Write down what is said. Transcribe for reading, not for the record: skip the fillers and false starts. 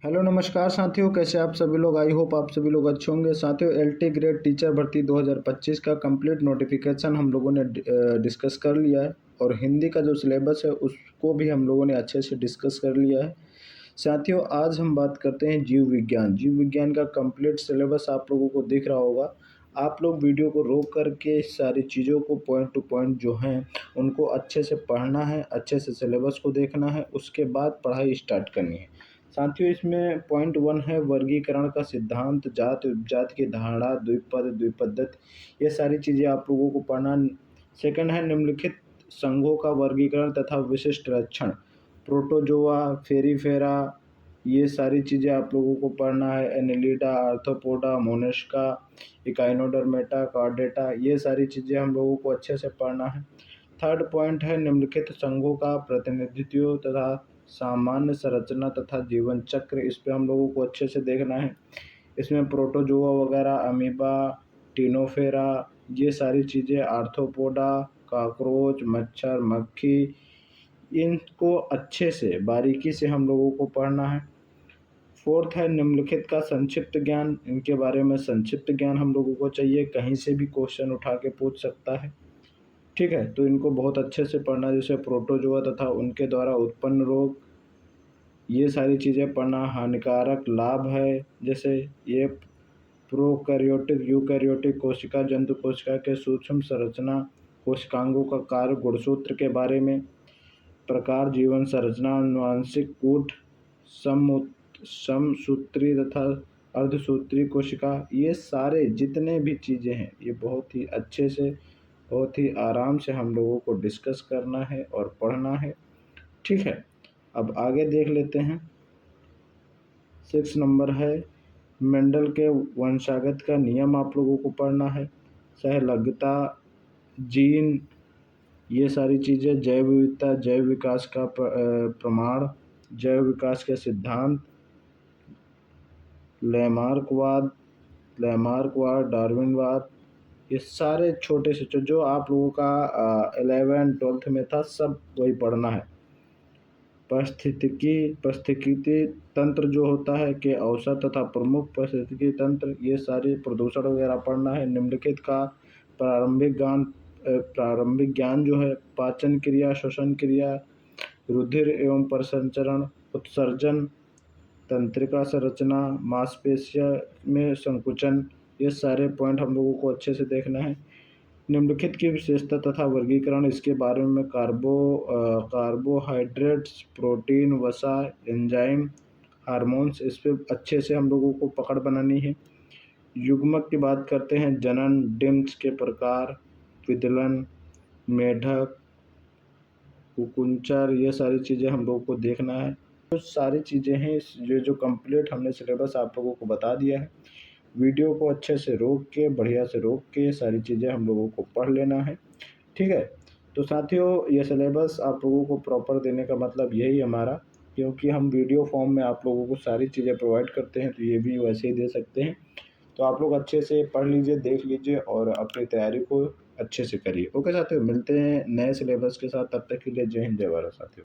Hello नमस्कार साथियों, कैसे आप सभी लोग। आई होप आप सभी लोग अच्छे होंगे। साथियों, एलटी ग्रेड टीचर भर्ती 2025 का कंप्लीट नोटिफिकेशन हम लोगों ने डिस्कस कर लिया है और हिंदी का जो सिलेबस है उसको भी हम लोगों ने अच्छे से डिस्कस कर लिया है। साथियों, आज हम बात करते हैं जीव विज्ञान। जीव विज्ञान का कंप्लीट सिलेबस आप लोगों को दिख रहा होगा। आप लोग वीडियो को रोक करके सारी चीज़ों को पॉइंट टू पॉइंट जो हैं उनको अच्छे से पढ़ना है, अच्छे से सिलेबस को देखना है, उसके बाद पढ़ाई स्टार्ट करनी है। साथियों, इसमें पॉइंट 1 है वर्गीकरण का सिद्धांत, जात उपजात की धारणा, द्विपद द्विपदत्व, ये सारी चीज़ें आप लोगों को पढ़ना। सेकंड है निम्नलिखित संघों का वर्गीकरण तथा विशिष्ट लक्षण, प्रोटोजोआ, फेरीफेरा, ये सारी चीज़ें आप लोगों को पढ़ना है। Annelida, arthropoda, Mollusca, Echinodermata, chordata, ये सारी चीज़ें हम लोगों को अच्छे से पढ़ना है। थर्ड पॉइंट है निम्नलिखित संघों का प्रतिनिधित्व तथा सामान्य संरचना तथा जीवन चक्र, इस पे हम लोगों को अच्छे से देखना है। इसमें प्रोटोजोआ वगैरह, अमीबा, टिनोफेरा, ये सारी चीज़ें, आर्थ्रोपोडा, कॉकरोच, मच्छर, मक्खी, इनको अच्छे से बारीकी से हम लोगों को पढ़ना है। फोर्थ है निम्नलिखित का संक्षिप्त ज्ञान, इनके बारे में संक्षिप्त ज्ञान हम लोगों को चाहिए, कहीं से भी क्वेश्चन उठा के पूछ सकता है। ठीक है, तो इनको बहुत अच्छे से पढ़ना। जैसे प्रोटोजोआ तथा उनके द्वारा उत्पन्न रोग, ये सारी चीज़ें पढ़ना। हानिकारक लाभ है, जैसे ये प्रोकैरियोटिक यूकैरियोटिक कोशिका, जंतु कोशिका के सूक्ष्म संरचना, कोशिकांगों का कार्य, गुणसूत्र के बारे में, प्रकार, जीवन संरचना, आनुवांशिक कूट, समसूत्री तथा अर्धसूत्री कोशिका, ये सारे जितने भी चीज़ें हैं ये बहुत ही अच्छे से, बहुत ही आराम से हम लोगों को डिस्कस करना है और पढ़ना है। ठीक है, अब आगे देख लेते हैं। 6 नंबर है मेंडल के वंशागत का नियम, आप लोगों को पढ़ना है। सहलगता, जीन, ये सारी चीज़ें, जैव विविधता, जैव विकास का प्रमाण, जैव विकास के सिद्धांत, लैमार्कवाद, डार्विनवाद, ये सारे छोटे से जो आप लोगों का 11th-12th में था सब वही पढ़ना है। पारिस्थितिकी तंत्र जो होता है के औसत तथा प्रमुख पारिस्थितिकी तंत्र, ये सारे प्रदूषण वगैरह पढ़ना है। निम्नलिखित का प्रारंभिक ज्ञान जो है, पाचन क्रिया, श्वसन क्रिया, रुधिर एवं परिसंचरण, उत्सर्जन, तंत्रिका संरचना, मांसपेशियों में संकुचन, ये सारे पॉइंट हम लोगों को अच्छे से देखना है। निम्नलिखित की विशेषता तथा वर्गीकरण, इसके बारे में कार्बोहाइड्रेट्स, प्रोटीन, वसा, एंजाइम, हार्मोन्स, इस पे अच्छे से हम लोगों को पकड़ बनानी है। युग्मक की बात करते हैं, जनन, डिम्स के प्रकार, विदलन, मेढक, कुकुंचर, ये सारी चीज़ें हम लोगों को देखना है। तो सारी चीज़ें हैं, ये जो कंप्लीट हमने सिलेबस आप लोगों को बता दिया है। वीडियो को अच्छे से रोक के, बढ़िया से रोक के सारी चीज़ें हम लोगों को पढ़ लेना है। ठीक है, तो साथियों, ये सिलेबस आप लोगों को प्रॉपर देने का मतलब यही हमारा, क्योंकि हम वीडियो फॉर्म में आप लोगों को सारी चीज़ें प्रोवाइड करते हैं, तो ये भी वैसे ही दे सकते हैं। तो आप लोग अच्छे से पढ़ लीजिए, देख लीजिए और अपनी तैयारी को अच्छे से करिए। ओके साथियों, मिलते हैं नए सिलेबस के साथ, तब तक के लिए जय हिंद, जय भारत साथियों।